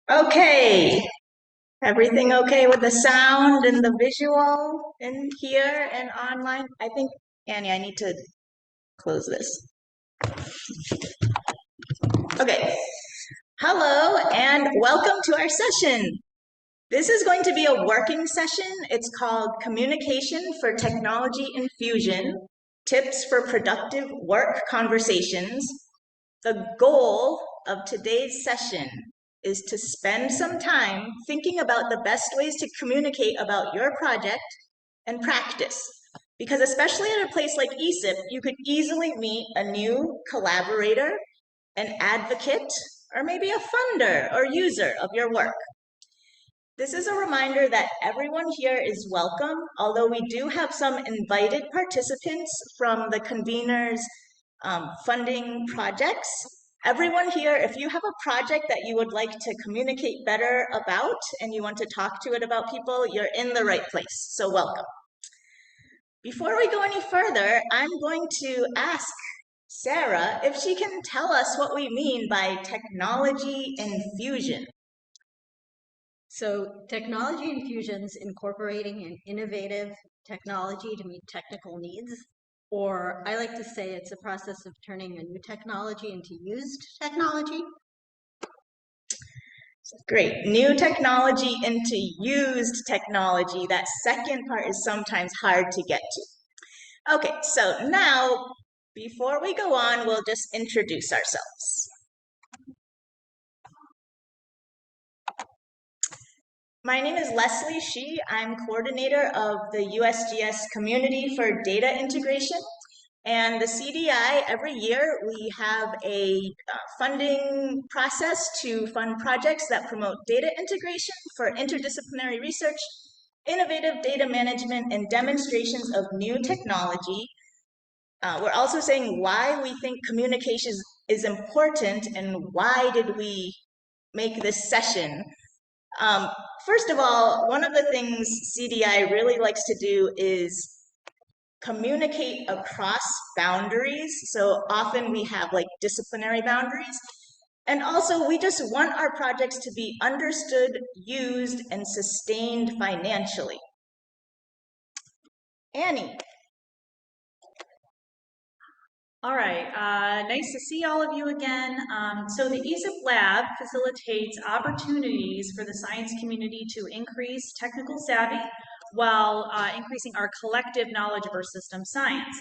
Okay, everything okay with the sound and the visual in here and online? I think, Annie, I need to close this. Okay, hello and welcome to our session. This is going to be a working session. It's called Communication for Technology Infusion, Tips for Productive Work Conversations. The goal of today's session is to spend some time thinking about the best ways to communicate about your project and practice. Because especially at a place like ESIP, you could easily meet a new collaborator, an advocate, or maybe a funder or user of your work. This is a reminder that everyone here is welcome, although we do have some invited participants from the convener's funding projects. Everyone here, if you have a project that you would like to communicate better about and you want to talk to it about people, you're in the right place, so welcome. Before we go any further, I'm going to ask Sarah if she can tell us what we mean by technology infusion. So technology infusions incorporating an innovative technology to meet technical needs, or I like to say it's a process of turning a new technology into used technology. Great. New technology into used technology. That second part is sometimes hard to get to. Okay, so now, before we go on, we'll just introduce ourselves. My name is Leslie Shi. I'm coordinator of the USGS Community for Data Integration. And the CDI, every year, we have a funding process to fund projects that promote data integration for interdisciplinary research, innovative data management, and demonstrations of new technology. We're also saying why we think communication is important and why did we make this session. First of all, one of the things CDI really likes to do is communicate across boundaries. So often we have like disciplinary boundaries. And also we just want our projects to be understood, used, and sustained financially. Annie. All right, nice to see all of you again. So the ESIP Lab facilitates opportunities for the science community to increase technical savvy while increasing our collective knowledge of our system science.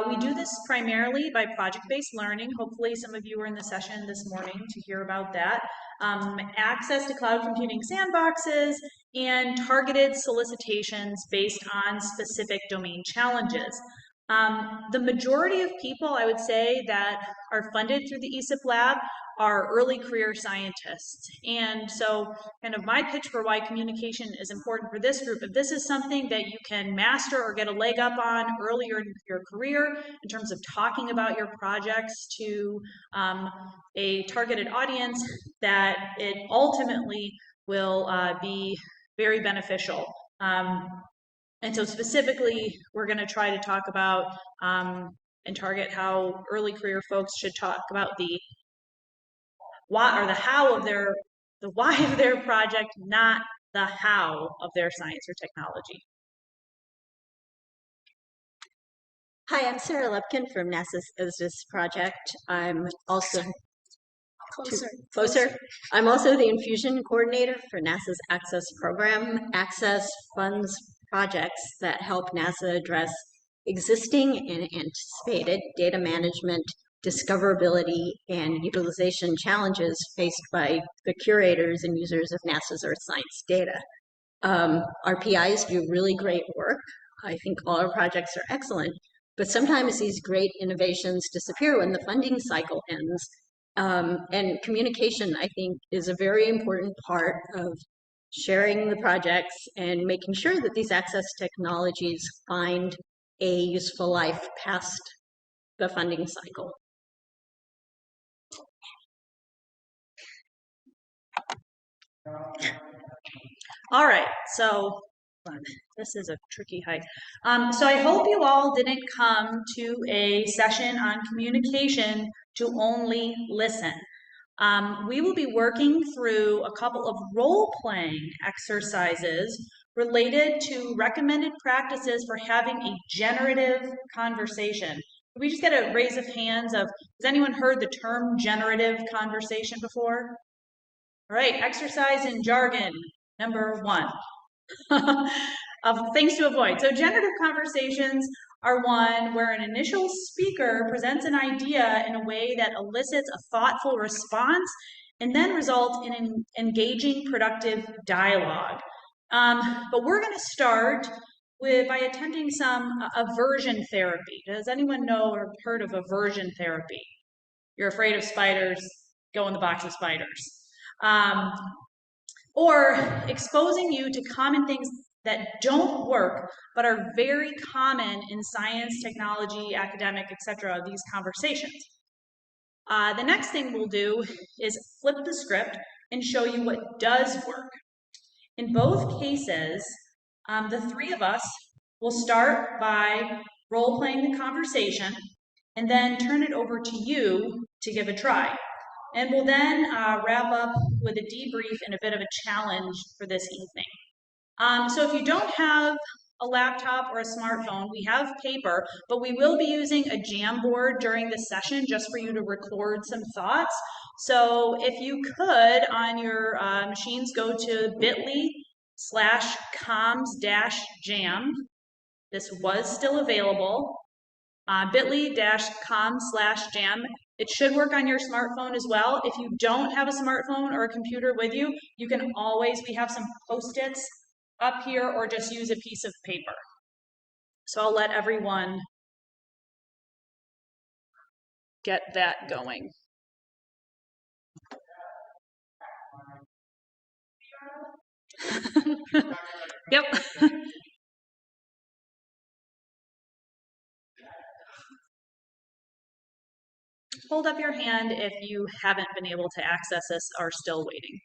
We do this primarily by project-based learning. Hopefully some of you were in the session this morning to hear about that. Access to cloud computing sandboxes and targeted solicitations based on specific domain challenges. The majority of people, I would say, that are funded through the ESIP Lab are early career scientists. And so kind of my pitch for why communication is important for this group, if this is something that you can master or get a leg up on earlier in your career in terms of talking about your projects to a targeted audience, that it ultimately will be very beneficial. And so specifically, we're going to try to talk about and target how early career folks should talk about the why or the how of the why of their project, not the how of their science or technology. Hi, I'm Sarah Lepkin from NASA's ISDIS project. I'm also closer. I'm also the Infusion coordinator for NASA's Access program. Access funds projects that help NASA address existing and anticipated data management, discoverability, and utilization challenges faced by the curators and users of NASA's Earth science data. Our PIs do really great work. I think all our projects are excellent, but sometimes these great innovations disappear when the funding cycle ends. And communication, I think, is a very important part of sharing the projects and making sure that these access technologies find a useful life past the funding cycle. All right, so this is a tricky hike. So I hope you all didn't come to a session on communication to only listen. We will be working through a couple of role-playing exercises related to recommended practices for having a generative conversation. We just get a raise of hands of, has anyone heard the term generative conversation before? All right, exercise in jargon, number 1 of things to avoid. So generative conversations are one where an initial speaker presents an idea in a way that elicits a thoughtful response and then results in an engaging, productive dialogue. But we're going to start by attempting some aversion therapy. Does anyone know or heard of aversion therapy? You're afraid of spiders, go in the box of spiders. Or exposing you to common things that don't work but are very common in science, technology, academic, etc., these conversations. The next thing we'll do is flip the script and show you what does work. In both cases, the three of us will start by role-playing the conversation and then turn it over to you to give a try. And we'll then wrap up with a debrief and a bit of a challenge for this evening. So if you don't have a laptop or a smartphone, we have paper, but we will be using a Jamboard during the session just for you to record some thoughts. So if you could, on your machines, go to bit.ly/comms-jam. This was still available. bit.ly/comms/jam. It should work on your smartphone as well. If you don't have a smartphone or a computer with you, you can always, we have some Post-its up here, or just use a piece of paper. So I'll let everyone get that going. Yep. Hold up your hand if you haven't been able to access this or still waiting.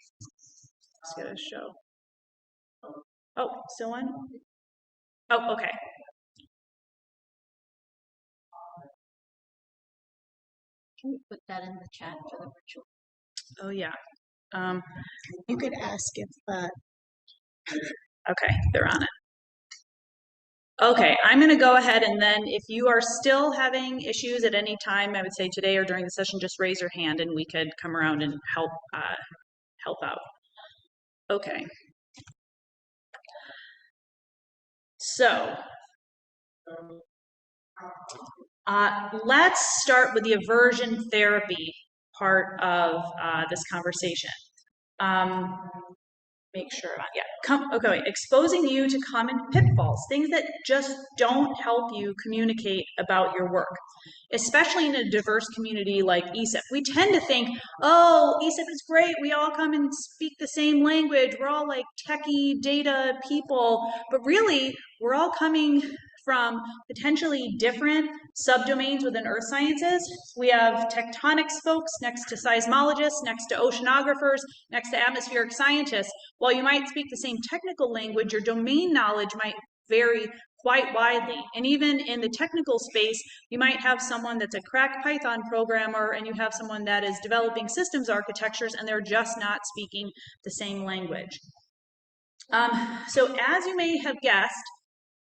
Just gonna show. Oh, still on? Oh, okay. Can you put that in the chat for the virtual? Oh, yeah. You could ask if Okay, they're on it. Okay, I'm going to go ahead, and then if you are still having issues at any time, I would say today or during the session, just raise your hand and we could come around and help out. Okay. So let's start with the aversion therapy part of this conversation. Make sure, okay, exposing you to common pitfalls, things that just don't help you communicate about your work, especially in a diverse community like ESIP. We tend to think, oh, ESIP is great, we all come and speak the same language, we're all like techie data people, but really, we're all coming from potentially different subdomains within earth sciences. We have tectonics folks next to seismologists, next to oceanographers, next to atmospheric scientists. While you might speak the same technical language, your domain knowledge might vary quite widely. And even in the technical space, you might have someone that's a crack Python programmer and you have someone that is developing systems architectures and they're just not speaking the same language. So as you may have guessed,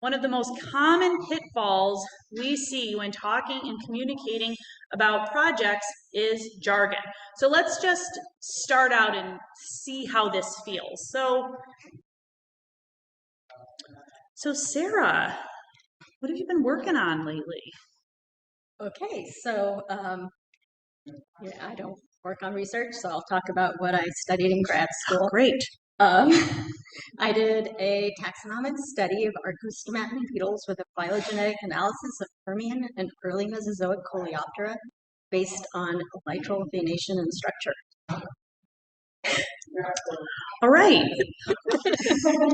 one of the most common pitfalls we see when talking and communicating about projects is jargon. So let's just start out and see how this feels. So Sarah, what have you been working on lately? Okay, so yeah, I don't work on research, so I'll talk about what I studied in grad school. Great. I did a taxonomic study of Argustomatine beetles with a phylogenetic analysis of Permian and early Mesozoic Coleoptera based on elytral venation and structure. All right.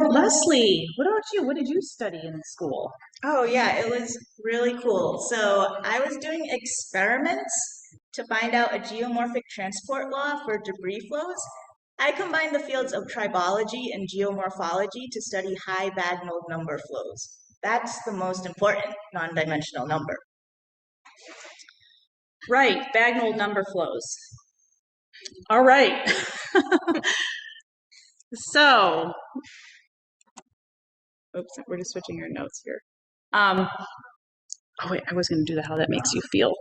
Leslie, what about you? What did you study in school? Oh, yeah, it was really cool. So I was doing experiments to find out a geomorphic transport law for debris flows. I combined the fields of tribology and geomorphology to study high Bagnall number flows. That's the most important non-dimensional number. Right, Bagnall number flows. All right. So, oops, we're just switching our notes here. Oh wait, I was going to do how that makes you feel.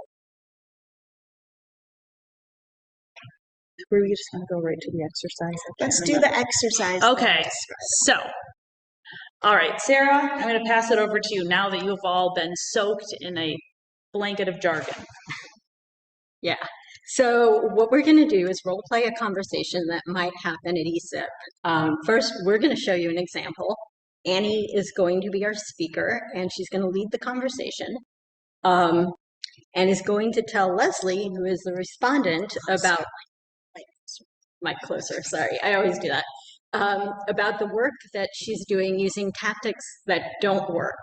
Were we just going to go right to the exercise? Let's do the exercise. Okay, so, all right, Sarah, I'm going to pass it over to you now that you've all been soaked in a blanket of jargon. Yeah. So what we're going to do is role play a conversation that might happen at ESIP. First, we're going to show you an example. Annie is going to be our speaker, and she's going to lead the conversation, and is going to tell Leslie, who is the respondent, about mic closer. Sorry, I always do that. About the work that she's doing using tactics that don't work.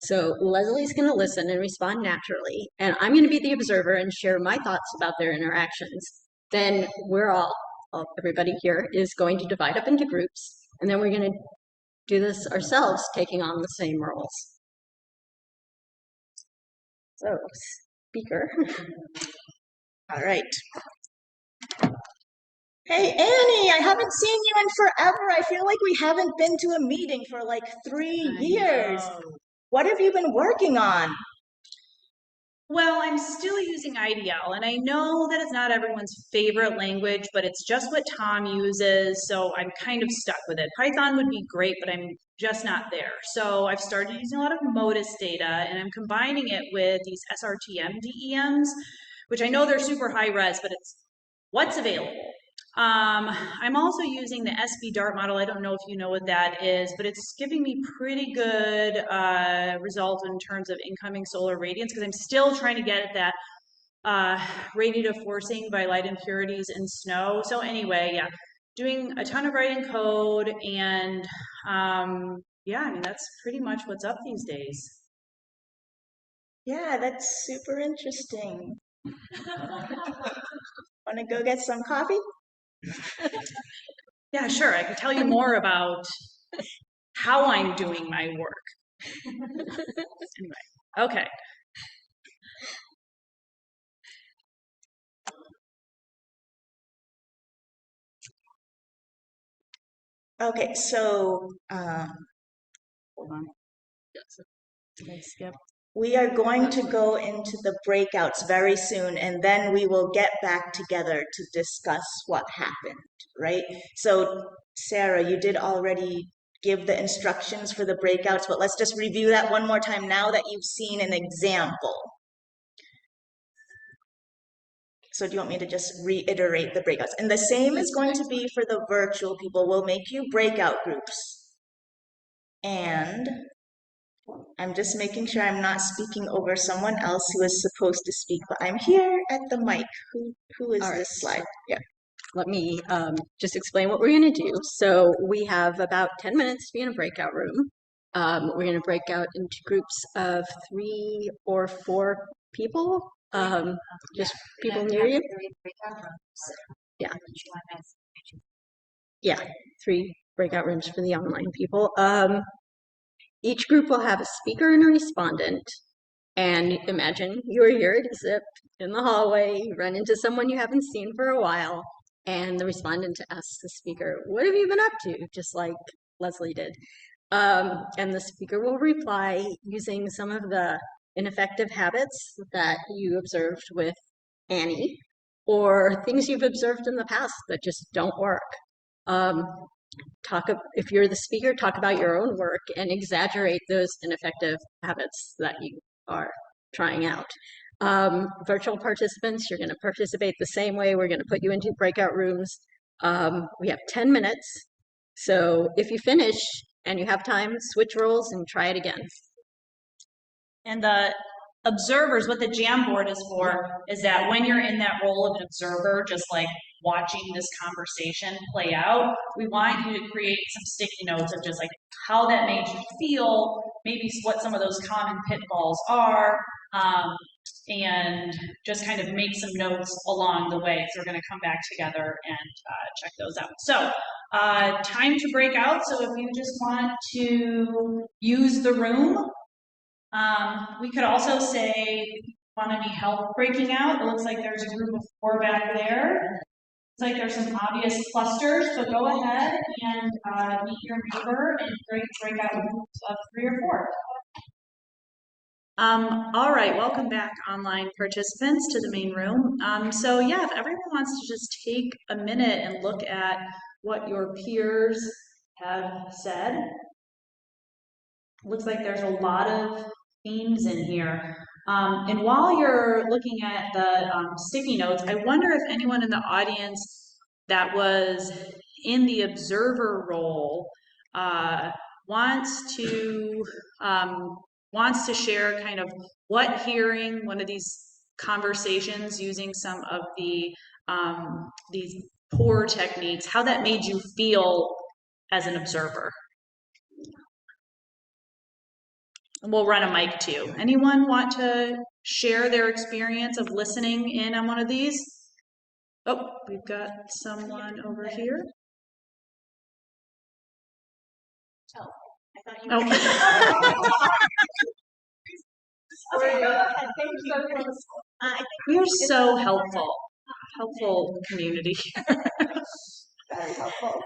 So Leslie's going to listen and respond naturally, and I'm going to be the observer and share my thoughts about their interactions. Then everybody here is going to divide up into groups, and then we're going to do this ourselves, taking on the same roles. So, speaker. All right. Hey, Annie, I haven't seen you in forever. I feel like we haven't been to a meeting for like 3 years. What have you been working on? Well, I'm still using IDL, and I know that it's not everyone's favorite language, but it's just what Tom uses, so I'm kind of stuck with it. Python would be great, but I'm just not there. So I've started using a lot of Modis data, and I'm combining it with these SRTM DEMs, which I know they're super high res, but it's what's available. I'm also using the SB Dart model. I don't know if you know what that is, but it's giving me pretty good result in terms of incoming solar radiance, because I'm still trying to get at that radiative forcing by light impurities in snow. So anyway, yeah, doing a ton of writing code, and yeah, I mean, that's pretty much what's up these days. Yeah, that's super interesting. Want to go get some coffee? Yeah, sure. I can tell you more about how I'm doing my work. Anyway, okay. Okay, so Hold on. Can I skip? we are going to go into the breakouts very soon, and then we will get back together to discuss what happened, right? So, Sarah, you did already give the instructions for the breakouts, but let's just review that one more time now that you've seen an example. So do you want me to just reiterate the breakouts? And the same is going to be for the virtual people. We'll make you breakout groups. And I'm just making sure I'm not speaking over someone else who is supposed to speak, but I'm here at the mic. Who is this slide? Yeah. Let me just explain what we're going to do. So we have about 10 minutes to be in a breakout room. We're going to break out into groups of 3 or 4 people, just people near you. Yeah. Yeah, 3 breakout rooms for the online people. Each group will have a speaker and a respondent. And imagine you're here at ESIP in the hallway, you run into someone you haven't seen for a while, and the respondent asks the speaker, "What have you been up to?" Just like Leslie did. And the speaker will reply using some of the ineffective habits that you observed with Annie, or things you've observed in the past that just don't work. If you're the speaker, talk about your own work and exaggerate those ineffective habits that you are trying out. Virtual participants, you're going to participate the same way. We're going to put you into breakout rooms. We have 10 minutes. So if you finish and you have time, switch roles and try it again. And the observers, what the Jamboard is for, is that when you're in that role of an observer, just like watching this conversation play out, we want you to create some sticky notes of just like how that made you feel, maybe what some of those common pitfalls are, and just kind of make some notes along the way. So we're going to come back together and check those out. So time to break out. So if you just want to use the room, we could also say, want any help breaking out? It looks like there's a group of 4 back there. like there's some obvious clusters, so go ahead and meet your neighbor and break out groups of 3 or 4. All right, welcome back, online participants, to the main room. So yeah, if everyone wants to just take a minute and look at what your peers have said. Looks like there's a lot of themes in here. And while you're looking at the sticky notes, I wonder if anyone in the audience that was in the observer role wants to share kind of what hearing one of these conversations using some of the these poor techniques, how that made you feel as an observer. And we'll run a mic too. Anyone want to share their experience of listening in on one of these? Oh, we've got someone over here. Oh, I thought you Oh. Okay, go ahead. Thank you. We are so helpful. Helpful community. Very helpful.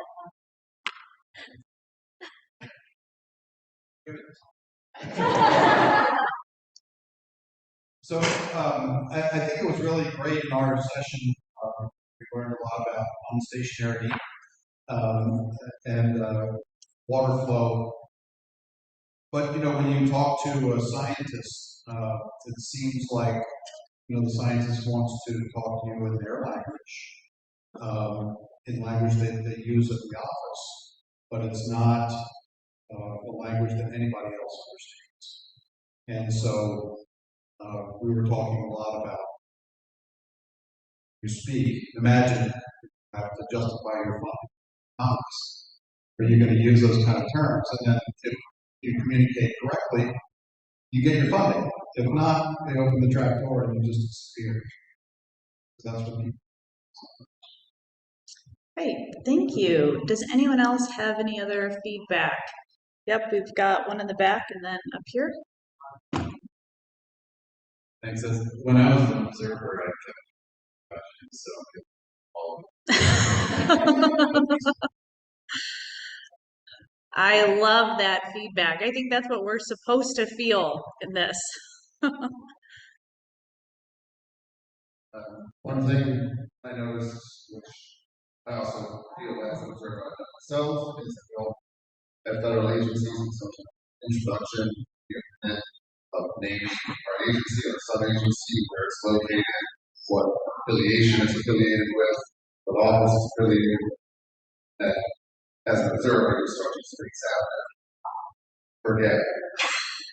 So I think it was really great in our session. We learned a lot about unstationary and water flow. But when you talk to a scientist, it seems like the scientist wants to talk to you in their language, in language they use at the office, but it's not the language that anybody else understands. And so we were talking a lot about you speak. Imagine you have to justify your comments. Are you going to use those kind of terms? And then if you communicate correctly, you get your funding. If not, they open the trap door and you just disappear. So that's what people. Great, thank you. Does anyone else have any other feedback? Yep, we've got one in the back and then up here. Thanks. When I was an observer, I kept questions, so I love that feedback. I think that's what we're supposed to feel in this. One thing I noticed, which I also feel as an observer myself, is that at federal agencies and some introduction of naming our agency or sub-agency, where it's located, what affiliation it's affiliated with, what office it's affiliated with. That as an observer, you start to freak out and forget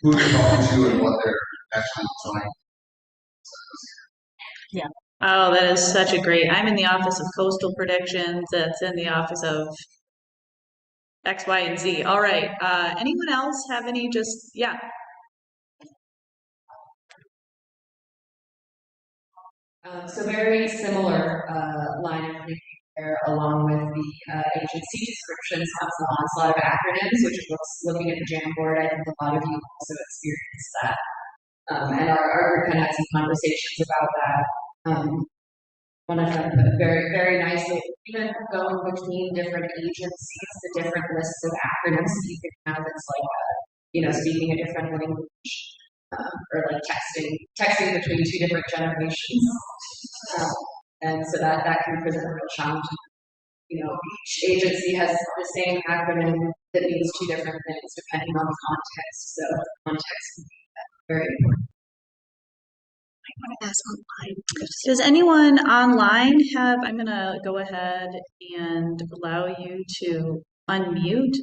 who you're talking to and what they're actually trying. Yeah. Oh, that is such a great. I'm in the Office of Coastal Predictions. That's in the Office of X, Y, and Z. All right. Anyone else have any yeah. So very similar line of thinking there, along with the agency descriptions, has a lot of acronyms, which is what's looking at the Jamboard. I think a lot of you also experienced that. And our group kind of had some conversations about that. One of them put very, very nicely, even going between different agencies, the different lists of acronyms that you can have, it's like, speaking a different language, or like texting between 2 different generations. And so that can present a real challenge. Each agency has the same acronym that means 2 different things depending on the context. So context can be very important. I want to ask online. Does anyone online have, I'm going to go ahead and allow you to unmute.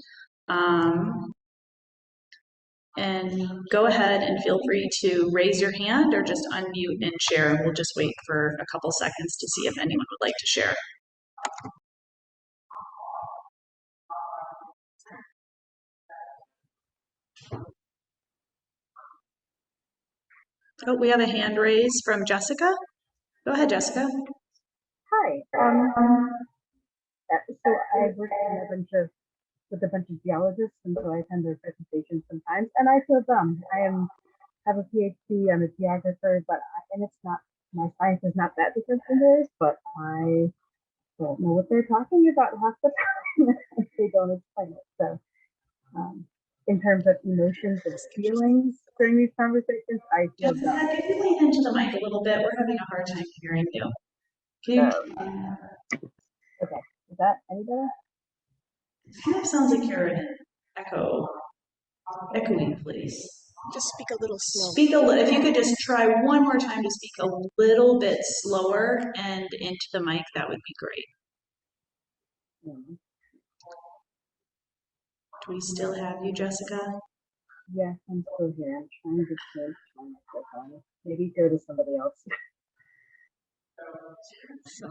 And go ahead and feel free to raise your hand or just unmute and share. We'll just wait for a couple seconds to see if anyone would like to share. Oh, we have a hand raised from Jessica. Go ahead, Jessica. Hi. So I work with a bunch of geologists, and so I attend their presentations sometimes, and I feel dumb. I have a PhD. I'm a geographer, and it's not, my science is not that different from theirs, but I don't know what they're talking about half the time if they don't explain it. So in terms of emotions and feelings during these conversations, I feel Jessica, dumb. can you lean into the mic a little bit? We're having a hard time hearing you. Can you Okay, is that any better? It kind of sounds like you're in an echoing place. Just speak a little slow. If you could just try one more time to speak a little bit slower and into the mic, that would be great. Do we still have you, Jessica? Yes, I'm still here. I'm trying to change my microphone. Maybe go to somebody else.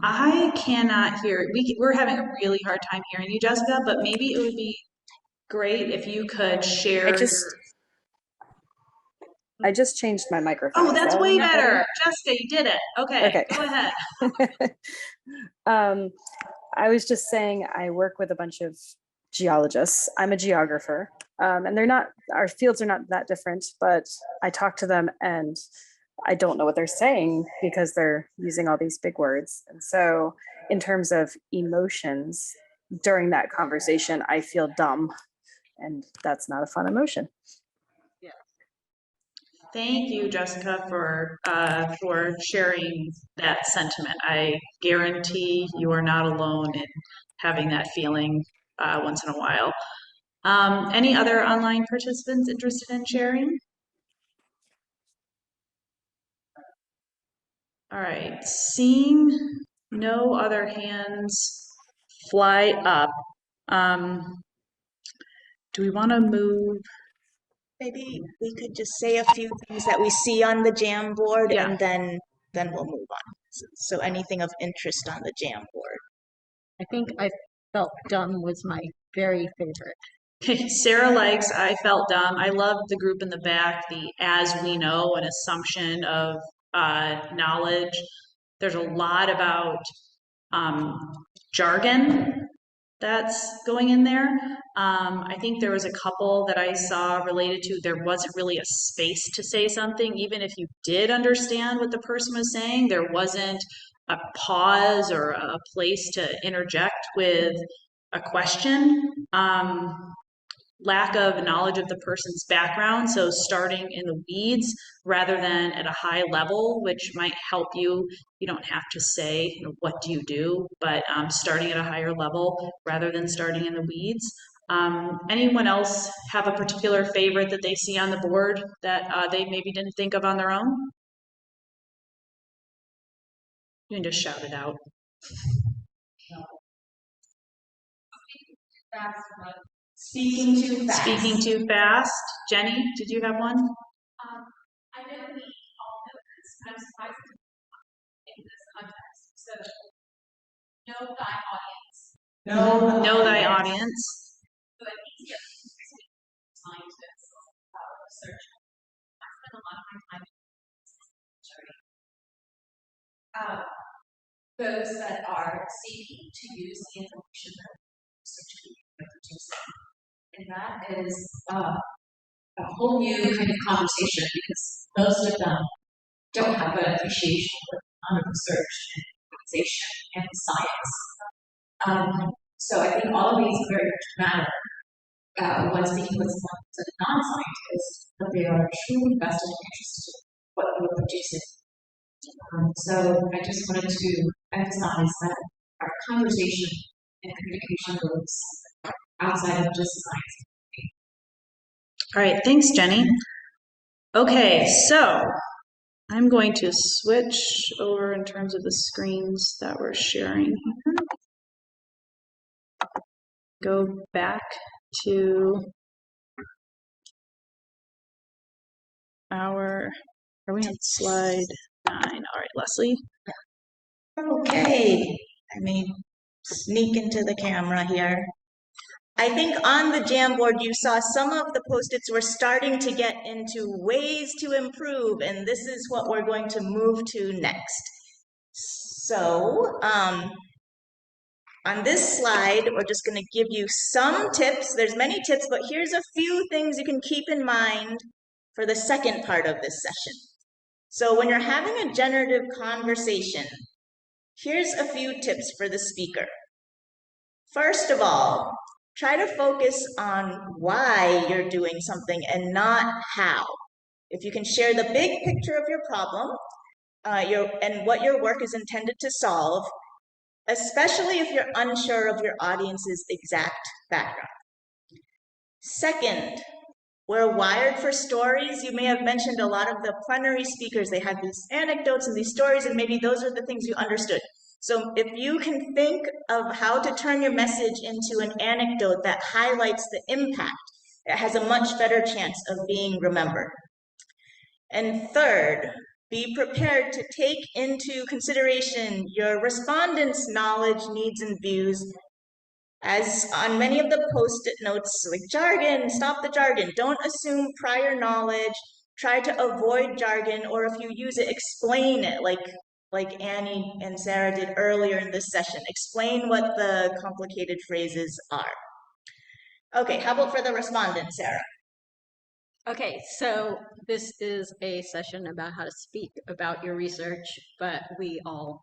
I cannot hear. We're having a really hard time hearing you, Jessica, but maybe it would be great if you could share. I just changed my microphone. Oh, that's way better. Jessica, you did it. Okay, go ahead. I was just saying I work with a bunch of geologists. I'm a geographer, and our fields are not that different, but I talk to them and I don't know what they're saying because they're using all these big words. And so in terms of emotions during that conversation, I feel dumb, and that's not a fun emotion. Thank you, Jessica, for sharing that sentiment. I guarantee you are not alone in having that feeling once in a while. Any other online participants interested in sharing? All right, seeing no other hands fly up, do we want to move? Maybe we could just say a few things that we see on the Jamboard, Yeah. and then we'll move on. So anything of interest on the Jamboard. I think I felt dumb was my very favorite. Okay, Sarah likes I felt dumb. I love the group in the back, the as we know, an assumption of knowledge. There's a lot about jargon that's going in there. I think there was a couple that I saw related to there wasn't really a space to say something. Even if you did understand what the person was saying, there wasn't a pause or a place to interject with a question. Lack of knowledge of the person's background, so starting in the weeds rather than at a high level, which might help you. You don't have to say, what do you do, but starting at a higher level rather than starting in the weeds. Anyone else have a particular favorite that they see on the board that they maybe didn't think of on their own? You can just shout it out. Speaking too fast. Speaking too fast. Jenny, did you have one? I know we all know this. I'm surprised in this context. So, know thy audience. Know thy audience. So I think scientists, research. I spend a lot of my time those that are seeking to use the information that research can produce. And that is a whole new kind of conversation because most of them don't have an appreciation for research and organization and science. So I think all of these very much matter when speaking with someone who's a non-scientist, that they are truly vested and interested in what we're producing. So I just wanted to emphasize that our conversation and communication goes outside of just science. All right, thanks, Jenny. Okay, so I'm going to switch over in terms of the screens that we're sharing here. Go back to are we on slide 9? All right, Leslie. Okay, I mean, sneak into the camera here. I think on the Jamboard you saw some of the post-its were starting to get into ways to improve, and this is what we're going to move to next. So, on this slide, we're just going to give you some tips. There's many tips, but here's a few things you can keep in mind for the second part of this session. So when you're having a generative conversation, Here's a few tips for the speaker. First of all, try to focus on why you're doing something and not how. If you can share the big picture of your problem and what your work is intended to solve, especially if you're unsure of your audience's exact background. Second, we're wired for stories. You may have mentioned a lot of the plenary speakers, they had these anecdotes and these stories, and maybe those are the things you understood. So if you can think of how to turn your message into an anecdote that highlights the impact, it has a much better chance of being remembered. And third, be prepared to take into consideration your respondents' knowledge, needs, and views. As on many of the post-it notes, like jargon, stop the jargon. Don't assume prior knowledge. Try to avoid jargon, or if you use it, explain it, like Annie and Sarah did earlier in this session. Explain what the complicated phrases are. Okay, how about for the respondent, Sarah? Okay, so this is a session about how to speak about your research, but we all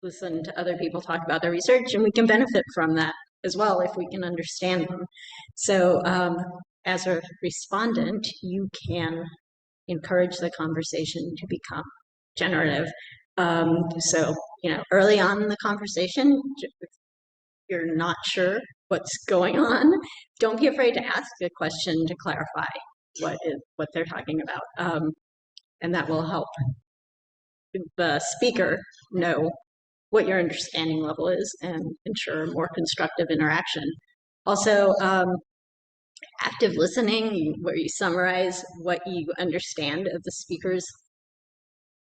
listen to other people talk about their research, and we can benefit from that as well if we can understand them. So as a respondent, you can encourage the conversation to become generative. So, early on in the conversation, if you're not sure what's going on, don't be afraid to ask a question to clarify what they're talking about. And that will help the speaker know what your understanding level is and ensure more constructive interaction. Also, active listening, where you summarize what you understand of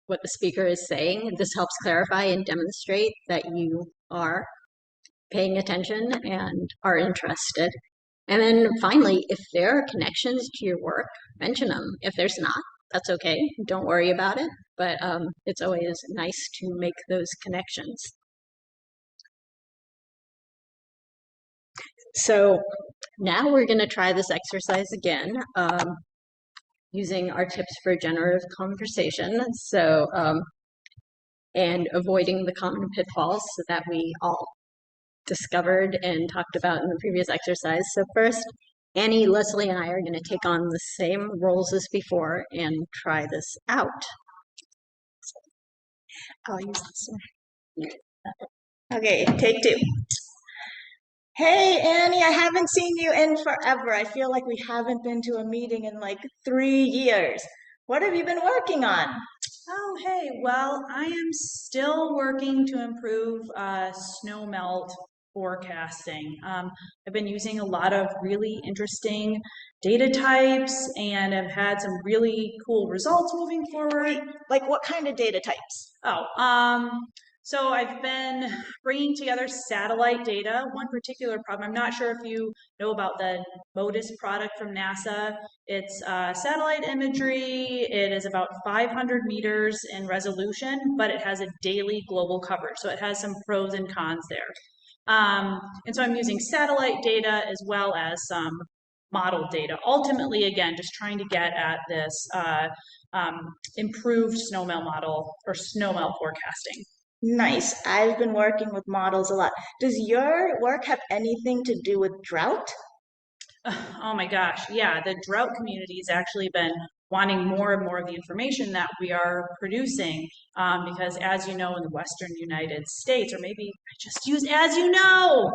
what the speaker is saying. This helps clarify and demonstrate that you are paying attention and are interested. And then finally, if there are connections to your work, mention them. If there's not, that's okay. Don't worry about it. But it's always nice to make those connections. So now we're going to try this exercise again using our tips for generative conversation. So, and avoiding the common pitfalls that we all discovered and talked about in the previous exercise. So first, Annie, Leslie, and I are going to take on the same roles as before and try this out. I'll use this one. Okay, take two. Hey, Annie, I haven't seen you in forever. I feel like we haven't been to a meeting in like 3 years. What have you been working on? Oh, hey, well, I am still working to improve snow melt forecasting. I've been using a lot of really interesting data types and have had some really cool results moving forward. Like what kind of data types? So I've been bringing together satellite data. One particular problem, I'm not sure if you know about the MODIS product from NASA. It's satellite imagery. It is about 500 meters in resolution, but it has a daily global coverage. So it has some pros and cons there. And so I'm using satellite data as well as some model data. Ultimately, again, just trying to get at this improved snowmelt model or snowmelt forecasting. Nice. I've been working with models a lot. Does your work have anything to do with drought? Oh my gosh, yeah, the drought community has actually been wanting more and more of the information that we are producing because as you know in the Western United States, or maybe I just use as you know.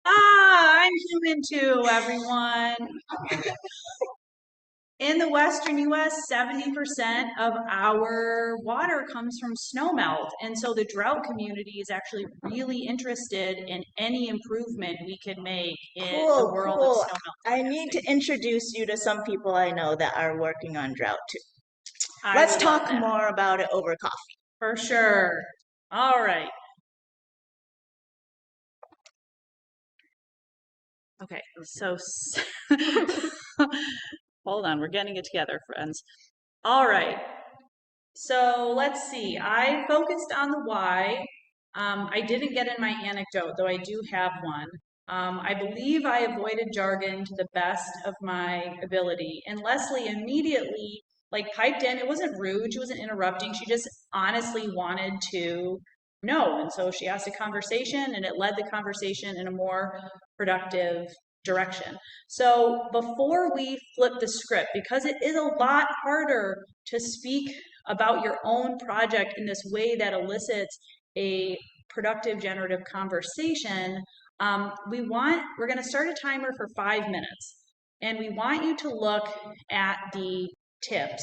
I'm human too, everyone. In the Western US, 70% of our water comes from snowmelt. And so the drought community is actually really interested in any improvement we can make in the world of snowmelt. I need to introduce you to some people I know that are working on drought too. Let's talk more about it over coffee. For sure. All right. Okay, so hold on, we're getting it together, friends. All right, so let's see. I focused on the why. I didn't get in my anecdote, though I do have one. I believe I avoided jargon to the best of my ability. And Leslie immediately like piped in. It wasn't rude. She wasn't interrupting. She just honestly wanted to know. And so she asked a conversation and it led the conversation in a more productive direction. So before we flip the script, because it is a lot harder to speak about your own project in this way that elicits a productive generative conversation, we're going to start a timer for 5 minutes. And we want you to look at the tips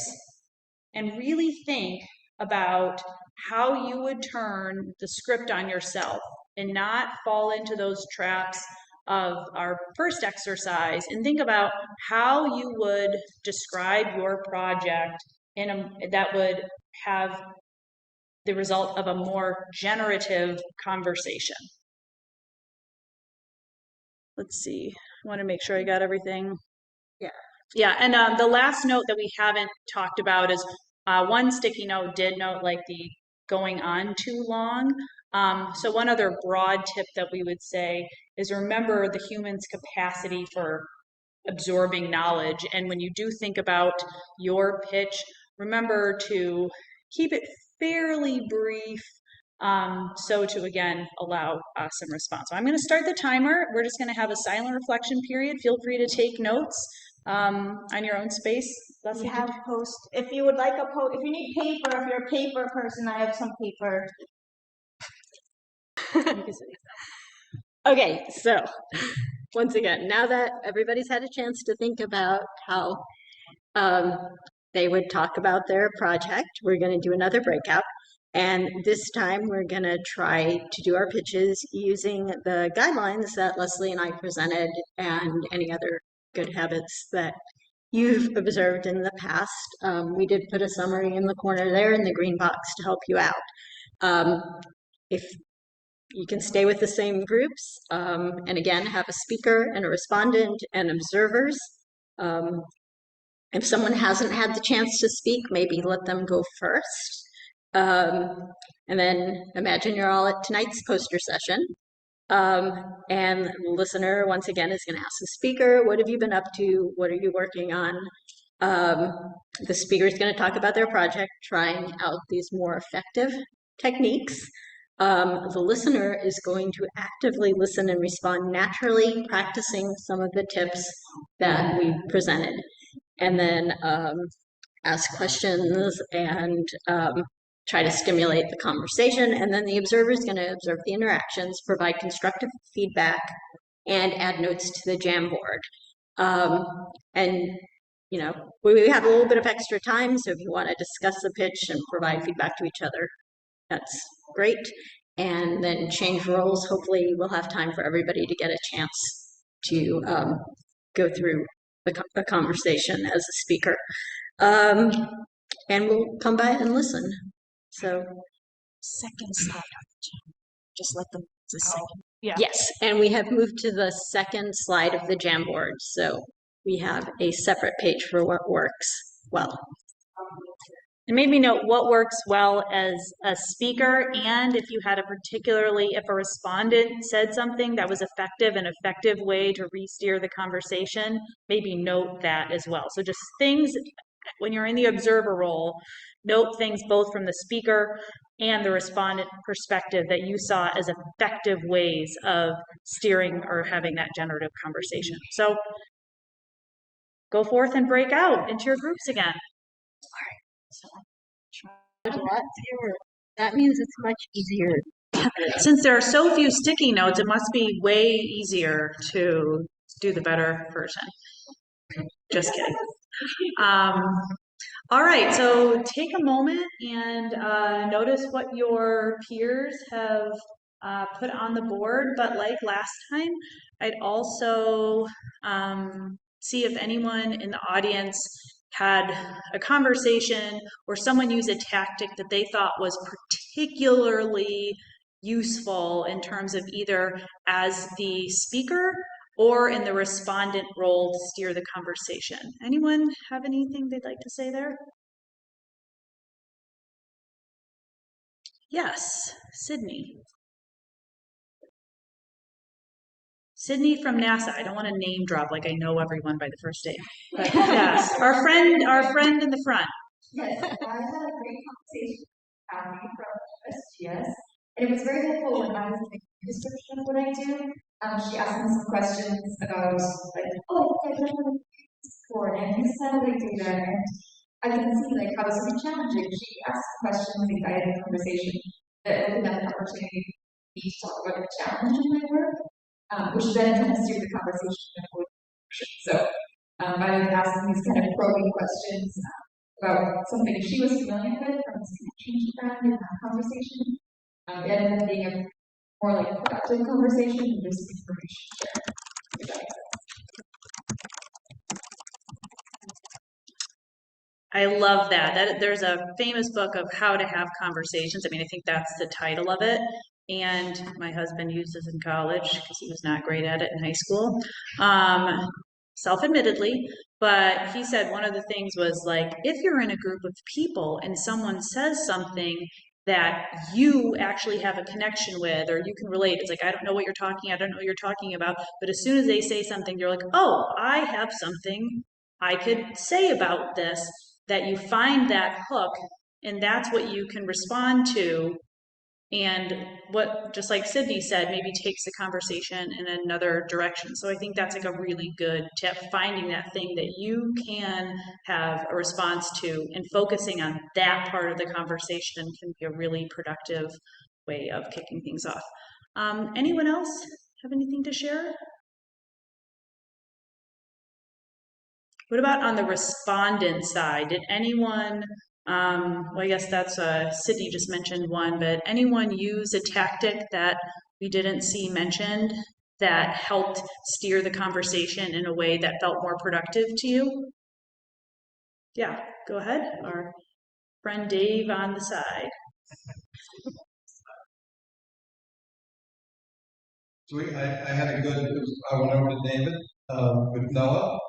and really think about how you would turn the script on yourself and not fall into those traps of our first exercise, and think about how you would describe your project that would have the result of a more generative conversation. Let's see. I want to make sure I got everything. Yeah, and the last note that we haven't talked about is one sticky note did note like the going on too long. So one other broad tip that we would say is remember the human's capacity for absorbing knowledge. And when you do think about your pitch, remember to keep it fairly brief, so to again allow some response. So I'm going to start the timer. We're just going to have a silent reflection period. Feel free to take notes on your own space. We have post. If you would like a post, if you need paper, if you're a paper person, I have some paper. Okay, so once again, now that everybody's had a chance to think about how they would talk about their project, we're going to do another breakout. And this time we're going to try to do our pitches using the guidelines that Leslie and I presented and any other good habits that you've observed in the past. We did put a summary in the corner there in the green box to help you out. If you can stay with the same groups, and again, have a speaker and a respondent and observers. If someone hasn't had the chance to speak, maybe let them go first. And then imagine you're all at tonight's poster session. And the listener, once again, is going to ask the speaker, what have you been up to? What are you working on? The speaker is going to talk about their project, trying out these more effective techniques. The listener is going to actively listen and respond naturally, practicing some of the tips that we presented. And then ask questions and try to stimulate the conversation. And then the observer is going to observe the interactions, provide constructive feedback, and add notes to the Jamboard. And you know, we have a little bit of extra time, so if you want to discuss the pitch and provide feedback to each other, that's great. And then change roles. Hopefully we'll have time for everybody to get a chance to go through the conversation as a speaker. And we'll come by and listen. So Second slide. Just let them. The second. Yeah. yes, and we have moved to the second slide of the Jamboard. So we have a separate page for what works well. And maybe note what works well as a speaker, and if you had if a respondent said something that was effective, an effective way to re-steer the conversation, maybe note that as well. So just things, when you're in the observer role, note things both from the speaker and the respondent perspective that you saw as effective ways of steering or having that generative conversation. So go forth and break out into your groups again. There's a lot fewer. That means it's much easier. Since there are so few sticky notes, it must be way easier to do the better version. Just kidding. All right, so take a moment and notice what your peers have put on the board. But like last time, I'd also see if anyone in the audience had a conversation or someone used a tactic that they thought was particularly useful in terms of either as the speaker or in the respondent role to steer the conversation. Anyone have anything they'd like to say there? Yes, Sydney. Sydney from NASA. I don't want to name drop like I know everyone by the first name. But yes, our friend in the front. Yes, I had a great conversation with Abby from USGS, and it was very helpful when I was making a description of what I do. She asked me some questions about, like, oh, I've never done this before, and this satellite data, and I can see, like, how this would be challenging. She asked questions and guided the conversation that opened up an opportunity for me to talk about the challenge in my work, which then kind of steered the conversation in a direction. So I was asking these kind of probing questions about something she was familiar with from this connection she found in that conversation. It ended up being a more like productive conversation than just information sharing. I love that. There's a famous book of how to have conversations. I mean, I think that's the title of it. And my husband used this in college because he was not great at it in high school, self-admittedly. But he said one of the things was like, if you're in a group of people and someone says something that you actually have a connection with or you can relate, it's like, I don't know what you're talking about. But as soon as they say something, you're like, oh, I have something I could say about this, that you find that hook and that's what you can respond to. And what, just like Sydney said, maybe takes the conversation in another direction. So I think that's like a really good tip, finding that thing that you can have a response to and focusing on that part of the conversation can be a really productive way of kicking things off. Anyone else have anything to share? What about on the respondent side? Did anyone, well, I guess that's Sydney just mentioned one, but anyone use a tactic that we didn't see mentioned that helped steer the conversation in a way that felt more productive to you? Yeah, go ahead. Our friend Dave on the side. So I had a good, I went over to David with Noah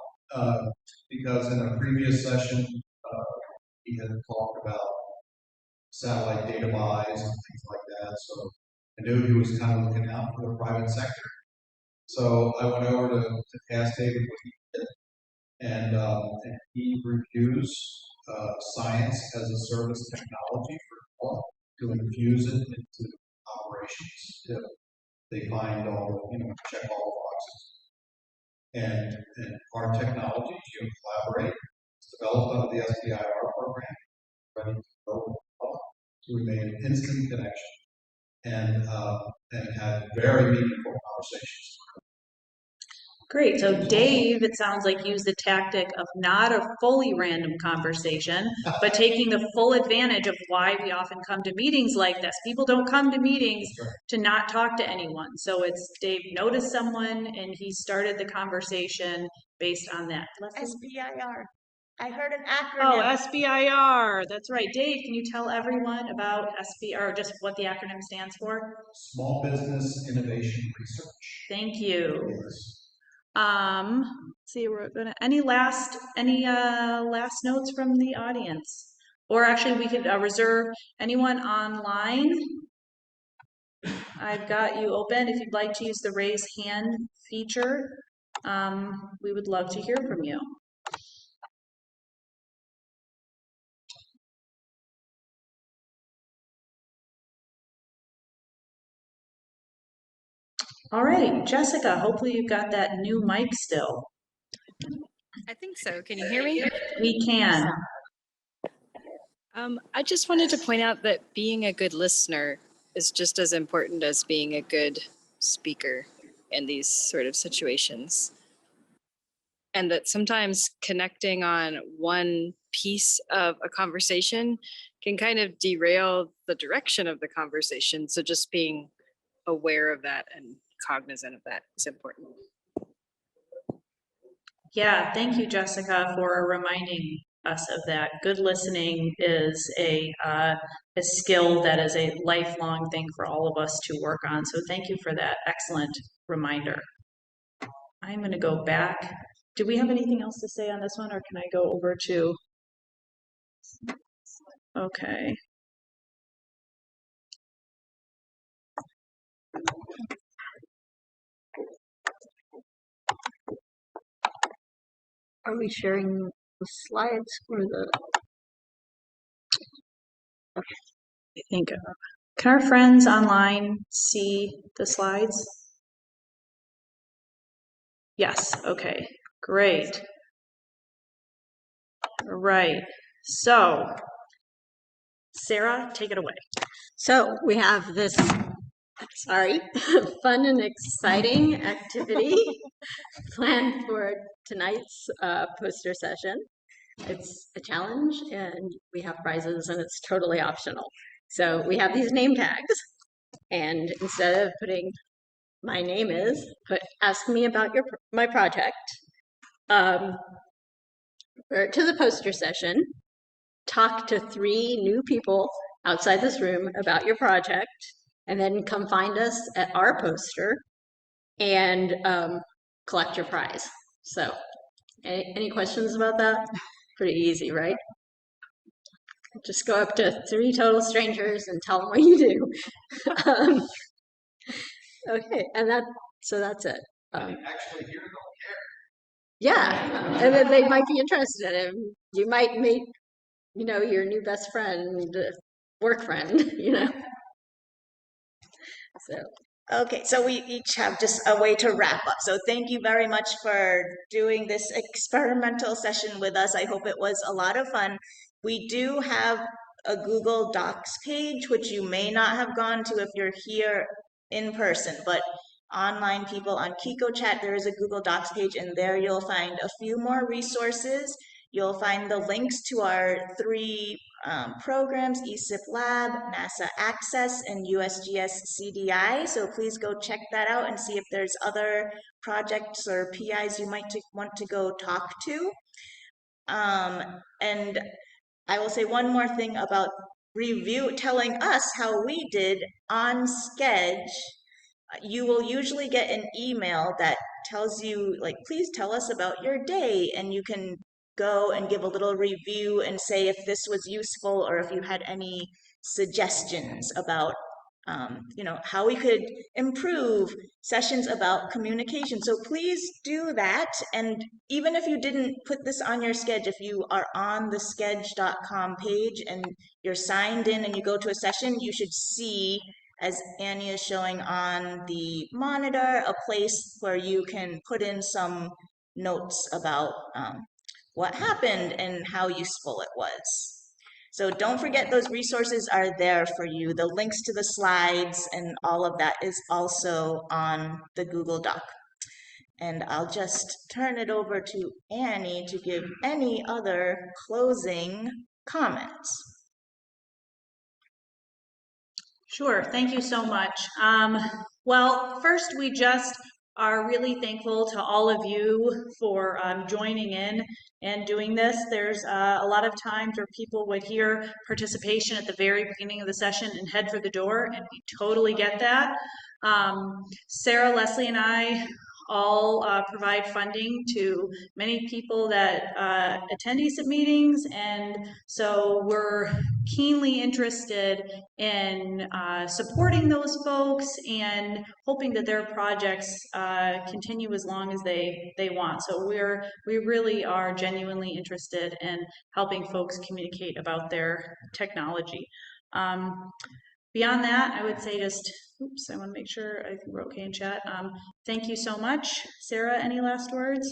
because in a previous session, he had talked about satellite data buys and things like that. So I knew he was kind of looking out for the private sector. So I went over to ask David what he did, and he reviews science as a service technology for all to infuse it into operations. Yeah. They find all, check all the boxes. And our technology, Collaborate, is developed under the SBIR program, ready to go. So we made an instant connection and had very meaningful conversations. Great. So Dave, it sounds like, used the tactic of not a fully random conversation, but taking the full advantage of why we often come to meetings like this. People don't come to meetings to not talk to anyone. So it's Dave noticed someone and he started the conversation based on that. SBIR. I heard an acronym. Oh, SBIR. That's right. Dave, can you tell everyone about SBIR, just what the acronym stands for? Small Business Innovation Research. Thank you. Yes. See, we're gonna, any last notes from the audience? Or actually we could reserve anyone online. I've got you open. If you'd like to use the raise hand feature, we would love to hear from you. All right, Jessica, hopefully you've got that new mic still. I think so. Can you hear me? We can. I just wanted to point out that being a good listener is just as important as being a good speaker in these sort of situations. And that sometimes connecting on one piece of a conversation can kind of derail the direction of the conversation. So just being aware of that and cognizant of that is important. Yeah, thank you, Jessica, for reminding us of that. Good listening is a skill that is a lifelong thing for all of us to work on. So thank you for that excellent reminder. I'm going to go back. Do we have anything else to say on this one, or can I go over to? Okay. Are we sharing the slides or the? I think, can our friends online see the slides? Yes, okay, great. All right, so Sarah, take it away. So we have this, sorry, fun and exciting activity planned for tonight's poster session. It's a challenge and we have prizes and it's totally optional. So we have these name tags, and instead of putting my name is, put ask me about my project. Or to the poster session, talk to 3 new people outside this room about your project, and then come find us at our poster and collect your prize. So, any questions about that? Pretty easy, right? Just go up to 3 total strangers and tell them what you do. Okay, and that's it. Actually, here to go. Yeah, and then they might be interested, and you might meet, your new best friend, work friend, So, Okay, so we each have just a way to wrap up. So thank you very much for doing this experimental session with us. I hope it was a lot of fun. We do have a Google Docs page, which you may not have gone to if you're here in person, but online people on Kiko Chat, there is a Google Docs page, and there you'll find a few more resources. You'll find the links to our 3 programs, ESIP Lab, NASA Access, and USGS CDI. So please go check that out and see if there's other projects or PIs you might want to go talk to. And I will say one more thing about telling us how we did on Sketch. You will usually get an email that tells you, like, please tell us about your day, and you can go and give a little review and say if this was useful or if you had any suggestions about how we could improve sessions about communication. So please do that. And even if you didn't put this on your Sketch, if you are on the sketch.com page and you're signed in and you go to a session, you should see, as Annie is showing on the monitor, a place where you can put in some notes about what happened and how useful it was. So don't forget, those resources are there for you. The links to the slides and all of that is also on the Google Doc. And I'll just turn it over to Annie to give any other closing comments. Sure, thank you so much. Well, first, we just are really thankful to all of you for joining in and doing this. There's a lot of times where people would hear participation at the very beginning of the session and head for the door, and we totally get that. Sarah, Leslie, and I all provide funding to many people that attend ESIP meetings, and so we're keenly interested in supporting those folks and hoping that their projects continue as long as they want. So we really are genuinely interested in helping folks communicate about their technology. Beyond that, I would say just, oops, I want to make sure I think we're okay in chat. Thank you so much. Sarah, any last words?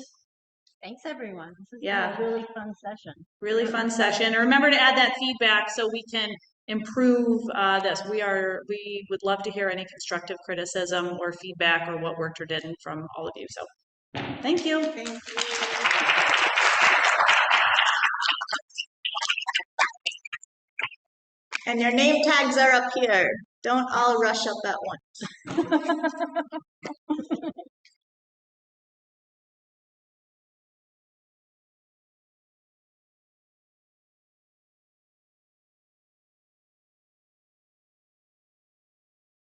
thanks everyone. This has Yeah. been a really fun session. Really fun session. And remember to add that feedback so we can improve this. We would love to hear any constructive criticism or feedback or what worked or didn't from all of you. So thank you. Thank you. And your name tags are up here. Don't all rush up at once.